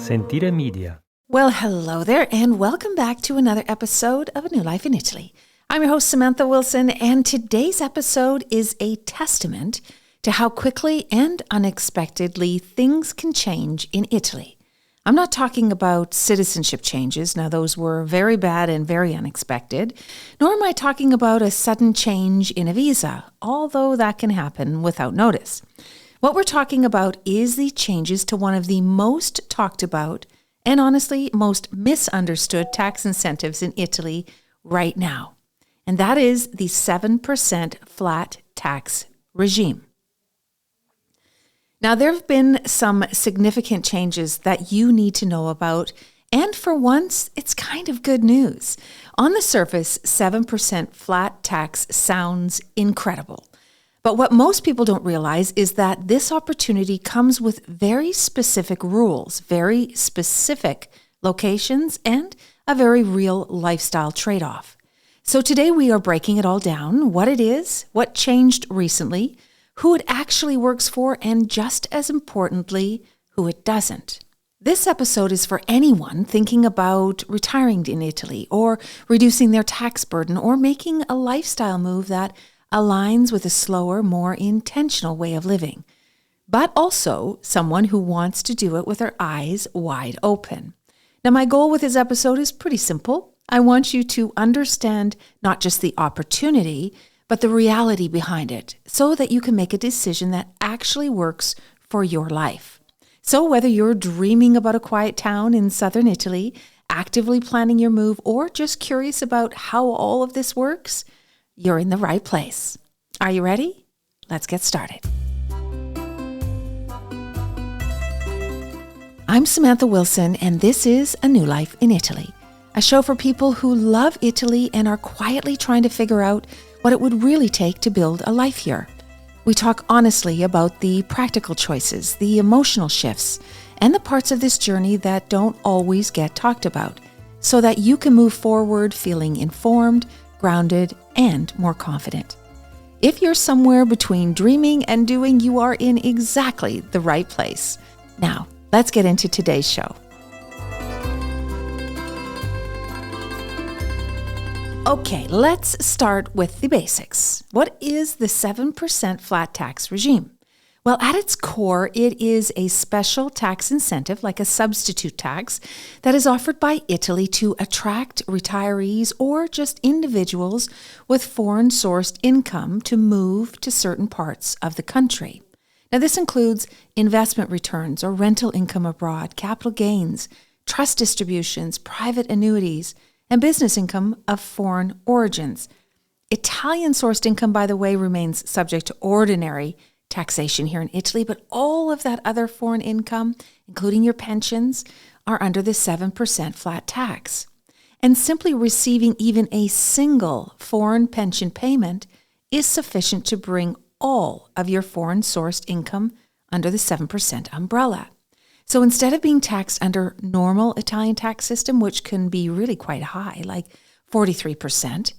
Sentire Media. Well, hello there, and welcome back to another episode of A New Life in Italy. I'm your host, Samantha Wilson, and today's episode is a testament to how quickly and unexpectedly things can change in Italy. I'm not talking about citizenship changes. Now, those were very bad and very unexpected. Nor am I talking about a sudden change in a visa, although that can happen without notice. What we're talking about is the changes to one of the most talked about and honestly most misunderstood tax incentives in Italy right now. And that is the 7% flat tax regime. Now, there have been some significant changes that you need to know about, and for once, it's kind of good news. On the surface, 7% flat tax sounds incredible. But what most people don't realize is that this opportunity comes with very specific rules, very specific locations, and a very real lifestyle trade-off. So today we are breaking it all down, what it is, what changed recently, who it actually works for, and just as importantly, who it doesn't. This episode is for anyone thinking about retiring in Italy or reducing their tax burden or making a lifestyle move that aligns with a slower, more intentional way of living, but also someone who wants to do it with their eyes wide open. Now, my goal with this episode is pretty simple. I want you to understand not just the opportunity, but the reality behind it so that you can make a decision that actually works for your life. So whether you're dreaming about a quiet town in southern Italy, actively planning your move, or just curious about how all of this works, you're in the right place. Are you ready? Let's get started. I'm Samantha Wilson, and this is A New Life in Italy, a show for people who love Italy and are quietly trying to figure out what it would really take to build a life here. We talk honestly about the practical choices, the emotional shifts, and the parts of this journey that don't always get talked about, so that you can move forward feeling informed, grounded, and more confident. If you're somewhere between dreaming and doing, you are in exactly the right place. Now, let's get into today's show. Okay, let's start with the basics. What is the 7% flat tax regime? Well, at its core, it is a special tax incentive, like a substitute tax, that is offered by Italy to attract retirees or just individuals with foreign-sourced income to move to certain parts of the country. Now, this includes investment returns or rental income abroad, capital gains, trust distributions, private annuities, and business income of foreign origins. Italian-sourced income, by the way, remains subject to ordinary taxation here in Italy, but all of that other foreign income, including your pensions, are under the 7% flat tax. And simply receiving even a single foreign pension payment is sufficient to bring all of your foreign-sourced income under the 7% umbrella. So instead of being taxed under normal Italian tax system, which can be really quite high, like 43%,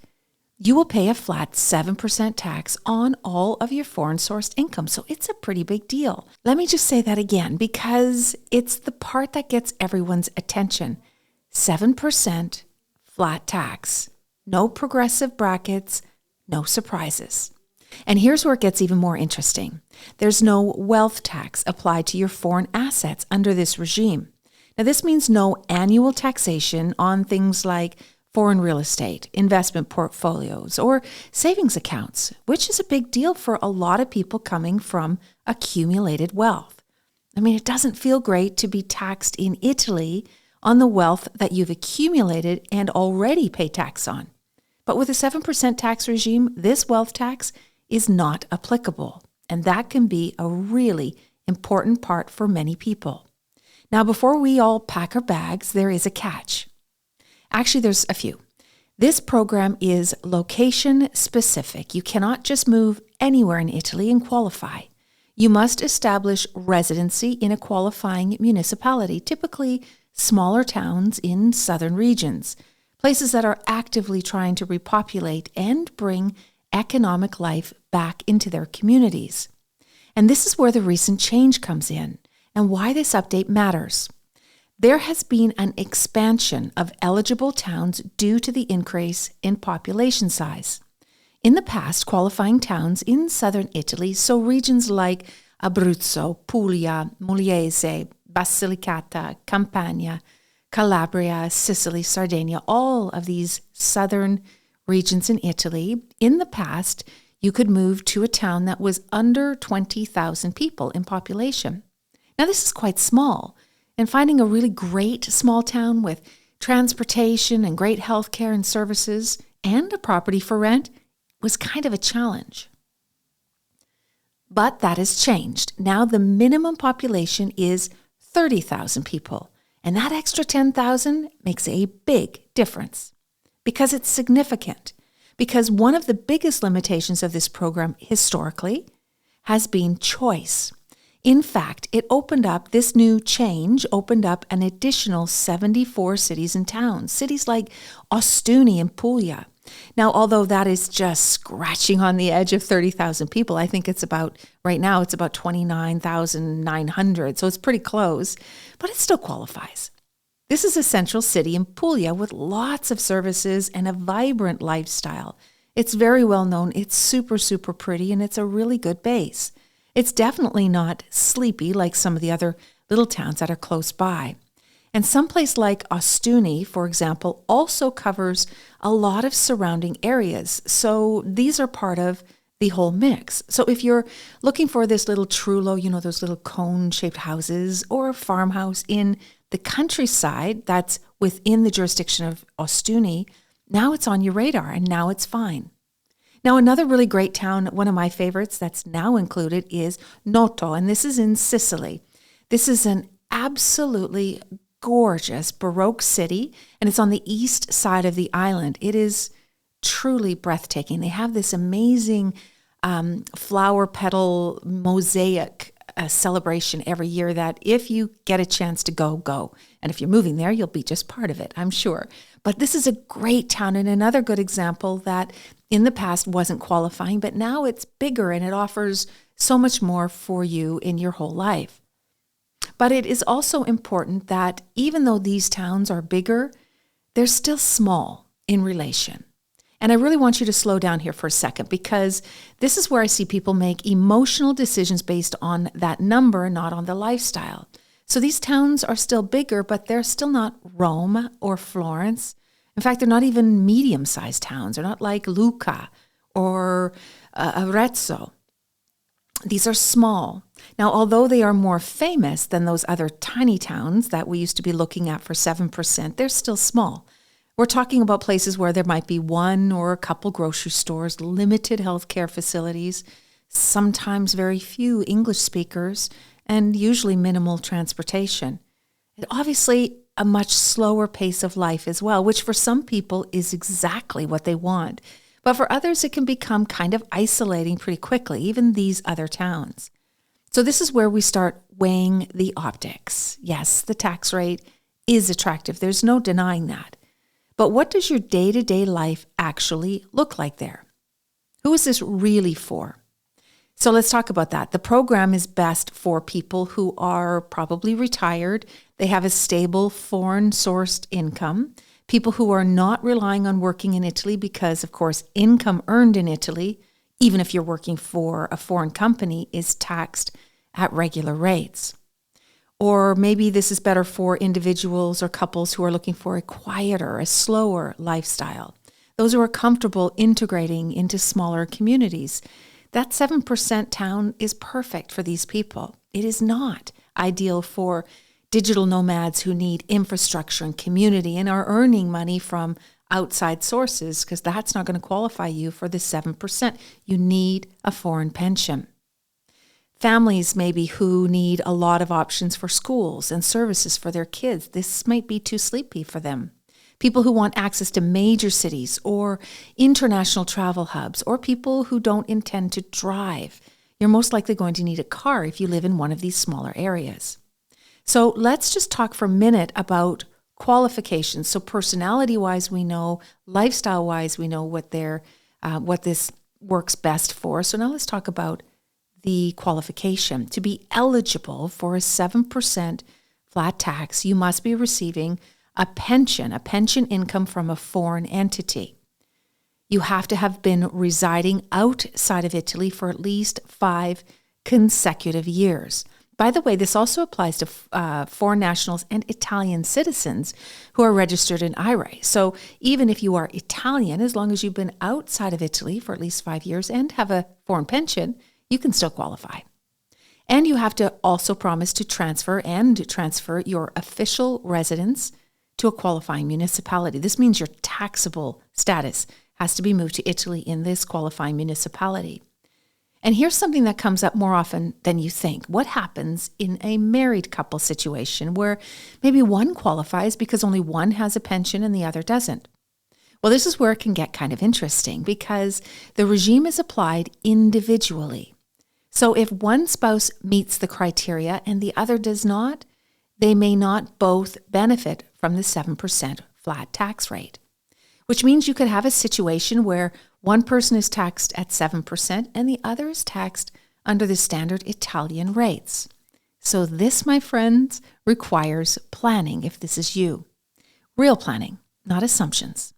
you will pay a flat 7% tax on all of your foreign-sourced income. So it's a pretty big deal. Let me just say that again, because it's the part that gets everyone's attention. 7% flat tax. No progressive brackets, no surprises. And here's where it gets even more interesting. There's no wealth tax applied to your foreign assets under this regime. Now, this means no annual taxation on things like foreign real estate, investment portfolios, or savings accounts, which is a big deal for a lot of people coming from accumulated wealth. I mean, it doesn't feel great to be taxed in Italy on the wealth that you've accumulated and already pay tax on. But with a 7% tax regime, this wealth tax is not applicable, and that can be a really important part for many people. Now, before we all pack our bags, there is a catch. Actually, there's a few. This program is location specific. You cannot just move anywhere in Italy and qualify. You must establish residency in a qualifying municipality, typically smaller towns in southern regions, places that are actively trying to repopulate and bring economic life back into their communities. And this is where the recent change comes in and why this update matters. There has been an expansion of eligible towns due to the increase in population size. In the past, qualifying towns in southern Italy, so regions like Abruzzo, Puglia, Molise, Basilicata, Campania, Calabria, Sicily, Sardinia, all of these southern regions in Italy, in the past, you could move to a town that was under 20,000 people in population. Now, this is quite small, and finding a really great small town with transportation and great healthcare and services and a property for rent was kind of a challenge. But that has changed. Now the minimum population is 30,000 people, and that extra 10,000 makes a big difference because it's significant. Because one of the biggest limitations of this program historically has been choice. In fact, this new change opened up an additional 74 cities and towns, cities like Ostuni and Puglia. Now, although that is just scratching on the edge of 30,000 people, I think right now it's about 29,900, so it's pretty close, but it still qualifies. This is a central city in Puglia with lots of services and a vibrant lifestyle. It's very well known, it's super, super pretty, and it's a really good base. It's definitely not sleepy like some of the other little towns that are close by. And someplace like Ostuni, for example, also covers a lot of surrounding areas. So these are part of the whole mix. So if you're looking for this little trullo, those little cone-shaped houses, or a farmhouse in the countryside that's within the jurisdiction of Ostuni, now it's on your radar and now it's fine. Now, another really great town, one of my favorites that's now included, is Noto, and this is in Sicily. This is an absolutely gorgeous Baroque city, and it's on the east side of the island. It is truly breathtaking. They have this amazing flower petal mosaic celebration every year that if you get a chance to go. And if you're moving there, you'll be just part of it, I'm sure. But this is a great town and another good example that in the past wasn't qualifying, but now it's bigger and it offers so much more for you in your whole life. But it is also important that even though these towns are bigger, they're still small in relation. And I really want you to slow down here for a second because this is where I see people make emotional decisions based on that number, not on the lifestyle. So these towns are still bigger, but they're still not Rome or Florence. In fact, they're not even medium-sized towns. They're not like Lucca or Arezzo. These are small. Now, although they are more famous than those other tiny towns that we used to be looking at for 7%, they're still small. We're talking about places where there might be one or a couple grocery stores, limited healthcare facilities, sometimes very few English speakers, and usually minimal transportation. And obviously, a much slower pace of life as well, which for some people is exactly what they want. But for others, it can become kind of isolating pretty quickly, even these other towns. So this is where we start weighing the optics. Yes, the tax rate is attractive. There's no denying that. But what does your day-to-day life actually look like there? Who is this really for? So let's talk about that. The program is best for people who are probably retired. They have a stable foreign-sourced income. People who are not relying on working in Italy because, of course, income earned in Italy, even if you're working for a foreign company, is taxed at regular rates. Or maybe this is better for individuals or couples who are looking for a quieter, a slower lifestyle. Those who are comfortable integrating into smaller communities. That 7% town is perfect for these people. It is not ideal for digital nomads who need infrastructure and community and are earning money from outside sources because that's not going to qualify you for the 7%. You need a foreign pension. Families maybe who need a lot of options for schools and services for their kids. This might be too sleepy for them. People who want access to major cities or international travel hubs, or people who don't intend to drive. You're most likely going to need a car if you live in one of these smaller areas. So let's just talk for a minute about qualifications. So personality-wise, we know, lifestyle-wise, we know what this works best for. So now let's talk about the qualification. To be eligible for a 7% flat tax, you must be receiving a pension income from a foreign entity. You have to have been residing outside of Italy for at least 5 consecutive years. By the way, this also applies to foreign nationals and Italian citizens who are registered in IRA. So even if you are Italian, as long as you've been outside of Italy for at least 5 years and have a foreign pension, you can still qualify. And you have to also promise to transfer your official residence to a qualifying municipality. This means your taxable status has to be moved to Italy in this qualifying municipality. And here's something that comes up more often than you think. What happens in a married couple situation where maybe one qualifies because only one has a pension and the other doesn't? Well, this is where it can get kind of interesting because the regime is applied individually. So if one spouse meets the criteria and the other does not, they may not both benefit from the 7% flat tax rate, which means you could have a situation where one person is taxed at 7% and the other is taxed under the standard Italian rates. So this, my friends, requires planning if this is you. Real planning, not assumptions.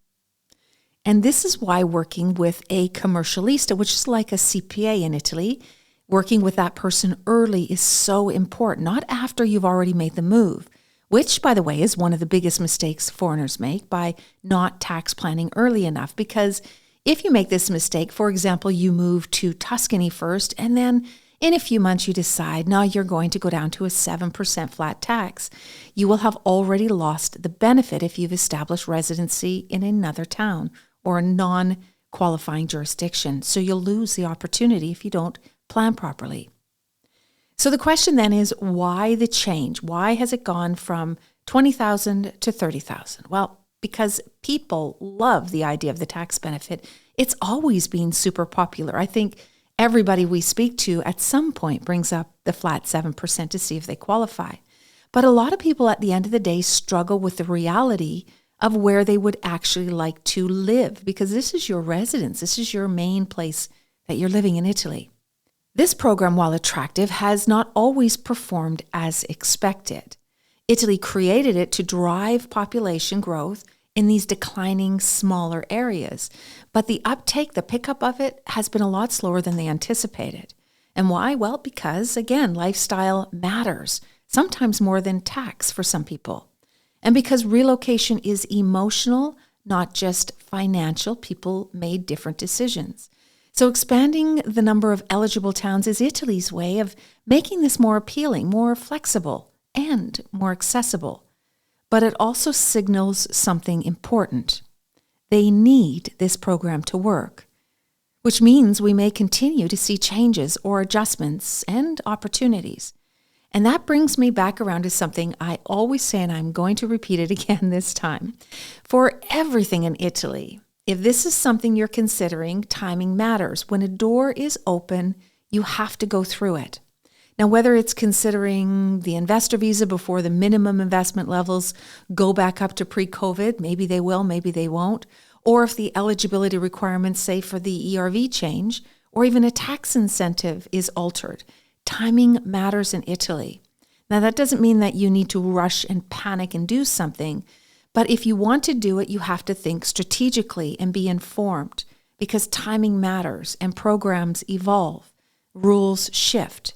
And this is why working with a commercialista, which is like a CPA in Italy, working with that person early is so important, not after you've already made the move, which, by the way, is one of the biggest mistakes foreigners make by not tax planning early enough. Because if you make this mistake, for example, you move to Tuscany first, and then in a few months you decide, now you're going to go down to a 7% flat tax, you will have already lost the benefit if you've established residency in another town or a non-qualifying jurisdiction. So you'll lose the opportunity if you don't plan properly. So the question then is, why the change? Why has it gone from 20,000 to 30,000? Well, because people love the idea of the tax benefit. It's always been super popular. I think everybody we speak to at some point brings up the flat 7% to see if they qualify. But a lot of people at the end of the day struggle with the reality of where they would actually like to live, because this is your residence. This is your main place that you're living in Italy. This program, while attractive, has not always performed as expected. Italy created it to drive population growth in these declining smaller areas. But the uptake, the pickup of it, has been a lot slower than they anticipated. And why? Well, because, again, lifestyle matters, sometimes more than tax for some people. And because relocation is emotional, not just financial, people made different decisions. So expanding the number of eligible towns is Italy's way of making this more appealing, more flexible, and more accessible. But it also signals something important. They need this program to work, which means we may continue to see changes or adjustments and opportunities. And that brings me back around to something I always say, and I'm going to repeat it again this time. For everything in Italy, if this is something you're considering, timing matters. When a door is open, you have to go through it. Now, whether it's considering the investor visa before the minimum investment levels go back up to pre-COVID, maybe they will, maybe they won't, or if the eligibility requirements, say for the ERV change, or even a tax incentive is altered, timing matters in Italy. Now, that doesn't mean that you need to rush and panic and do something, but if you want to do it, you have to think strategically and be informed, because timing matters and programs evolve, rules shift.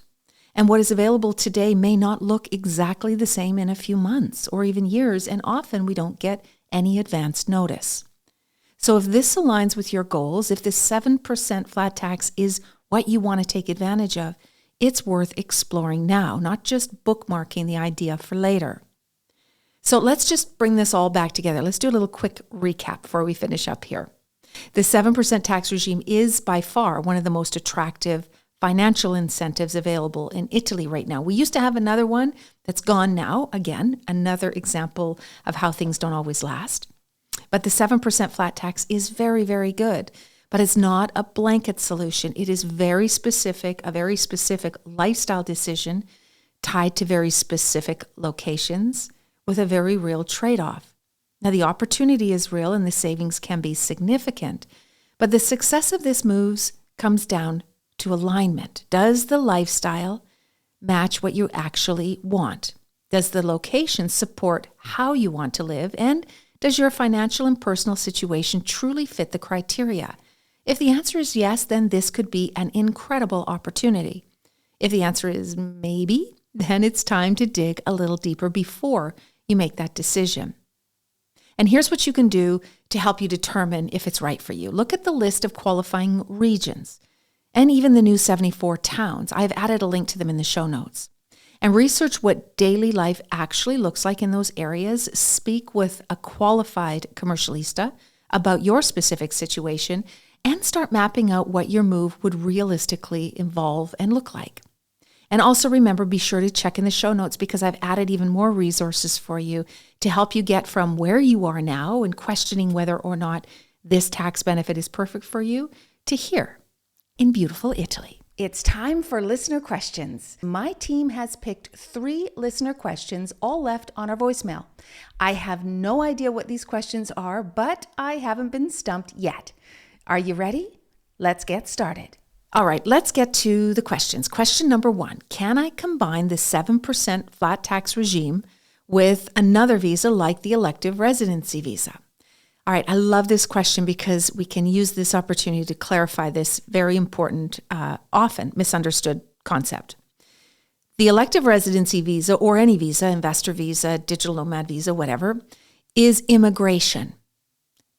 And what is available today may not look exactly the same in a few months or even years, and often we don't get any advance notice. So if this aligns with your goals, if the 7% flat tax is what you want to take advantage of, it's worth exploring now, not just bookmarking the idea for later. So let's just bring this all back together. Let's do a little quick recap before we finish up here. The 7% tax regime is by far one of the most attractive financial incentives available in Italy right now. We used to have another one that's gone now. Again, another example of how things don't always last. But the 7% flat tax is very, very good. But it's not a blanket solution. It is a very specific lifestyle decision tied to very specific locations with a very real trade-off. Now, the opportunity is real and the savings can be significant, but the success of this move comes down to alignment. Does the lifestyle match what you actually want? Does the location support how you want to live? And does your financial and personal situation truly fit the criteria? If the answer is yes, then this could be an incredible opportunity. If the answer is maybe, then it's time to dig a little deeper before you make that decision. And here's what you can do to help you determine if it's right for you. Look at the list of qualifying regions and even the new 74 towns. I've added a link to them in the show notes. And research what daily life actually looks like in those areas. Speak with a qualified commercialista about your specific situation and start mapping out what your move would realistically involve and look like. And also remember, be sure to check in the show notes because I've added even more resources for you to help you get from where you are now and questioning whether or not this tax benefit is perfect for you to here in beautiful Italy. It's time for listener questions. My team has picked 3 listener questions, all left on our voicemail. I have no idea what these questions are, but I haven't been stumped yet. Are you ready? Let's get started. All right, let's get to the questions. Question number 1, can I combine the 7% flat tax regime with another visa like the elective residency visa? All right, I love this question because we can use this opportunity to clarify this very important, often misunderstood concept. The elective residency visa or any visa, investor visa, digital nomad visa, whatever, is immigration.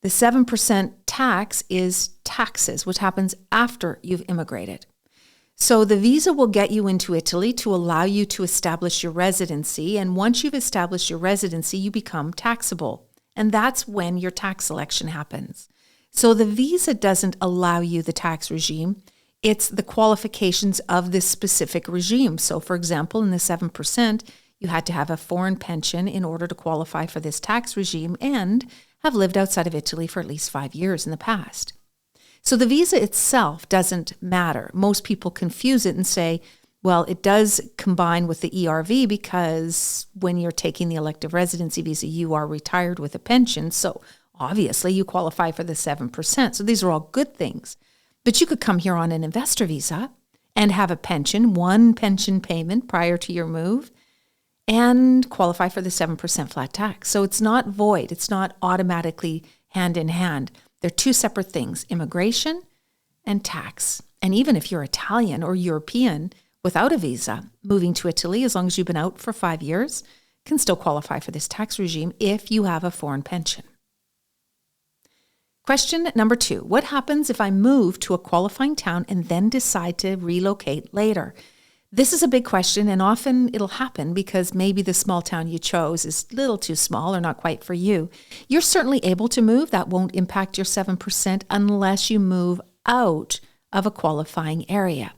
The 7% tax is taxes, which happens after you've immigrated. So the visa will get you into Italy to allow you to establish your residency. And once you've established your residency, you become taxable. And that's when your tax election happens. So the visa doesn't allow you the tax regime. It's the qualifications of this specific regime. So for example, in the 7%, you had to have a foreign pension in order to qualify for this tax regime and have lived outside of Italy for at least 5 years in the past. So the visa itself doesn't matter. Most people confuse it and say, well, it does combine with the ERV because when you're taking the elective residency visa, you are retired with a pension. So obviously you qualify for the 7%. So these are all good things. But you could come here on an investor visa and have a pension, one pension payment prior to your move, and qualify for the 7% flat tax. So it's not void. It's not automatically hand in hand. They're 2 separate things, immigration and tax. And even if you're Italian or European without a visa, moving to Italy, as long as you've been out for 5 years, can still qualify for this tax regime if you have a foreign pension. Question number 2, what happens if I move to a qualifying town and then decide to relocate later? This is a big question, and often it'll happen because maybe the small town you chose is a little too small or not quite for you. You're certainly able to move. That won't impact your 7% unless you move out of a qualifying area.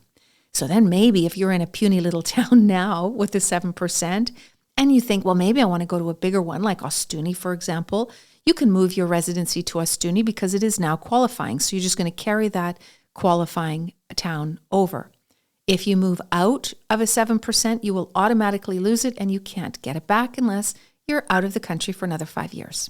So then maybe if you're in a puny little town now with the 7% and you think, well, maybe I want to go to a bigger one like Ostuni, for example, you can move your residency to Ostuni because it is now qualifying. So you're just going to carry that qualifying town over. If you move out of a 7%, you will automatically lose it and you can't get it back unless you're out of the country for another 5 years.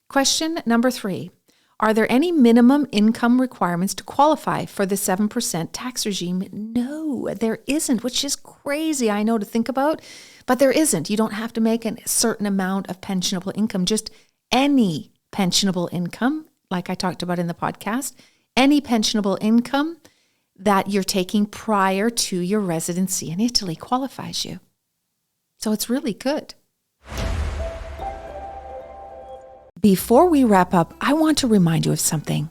Question number 3. Are there any minimum income requirements to qualify for the 7% tax regime? No, there isn't, which is crazy, I know, to think about, but there isn't. You don't have to make a certain amount of pensionable income, just any pensionable income, like I talked about in the podcast, any pensionable income that you're taking prior to your residency in Italy qualifies you. So it's really good. Before we wrap up, I want to remind you of something.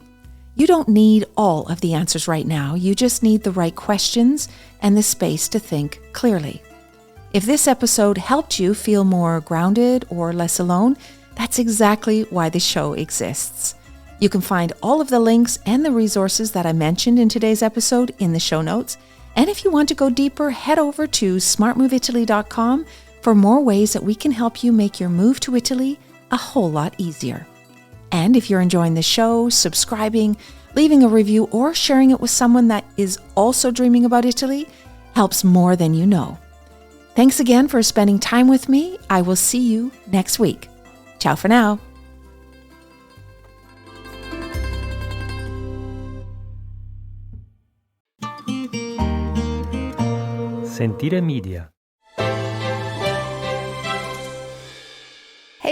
You don't need all of the answers right now. You just need the right questions and the space to think clearly. If this episode helped you feel more grounded or less alone, that's exactly why the show exists. You can find all of the links and the resources that I mentioned in today's episode in the show notes. And if you want to go deeper, head over to smartmoveitaly.com for more ways that we can help you make your move to Italy a whole lot easier. And if you're enjoying the show, subscribing, leaving a review, or sharing it with someone that is also dreaming about Italy helps more than you know. Thanks again for spending time with me. I will see you next week. Ciao for now. Sentire Media.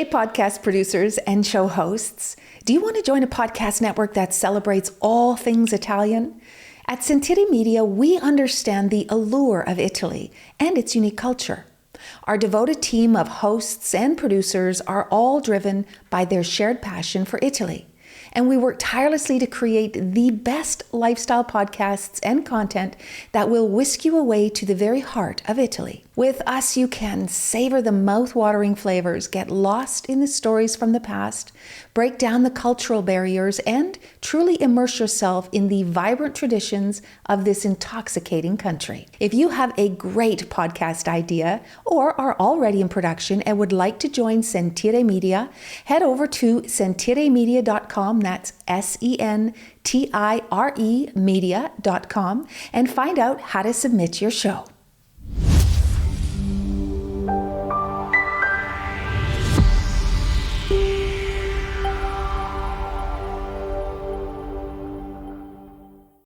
Hey, podcast producers and show hosts. Do you want to join a podcast network that celebrates all things Italian? At Sentire Media, we understand the allure of Italy and its unique culture. Our devoted team of hosts and producers are all driven by their shared passion for Italy. And we work tirelessly to create the best lifestyle podcasts and content that will whisk you away to the very heart of Italy. With us, you can savor the mouth-watering flavors, get lost in the stories from the past, break down the cultural barriers, and truly immerse yourself in the vibrant traditions of this intoxicating country. If you have a great podcast idea or are already in production and would like to join Sentire Media, head over to sentiremedia.com, that's SENTIRE media.com, and find out how to submit your show.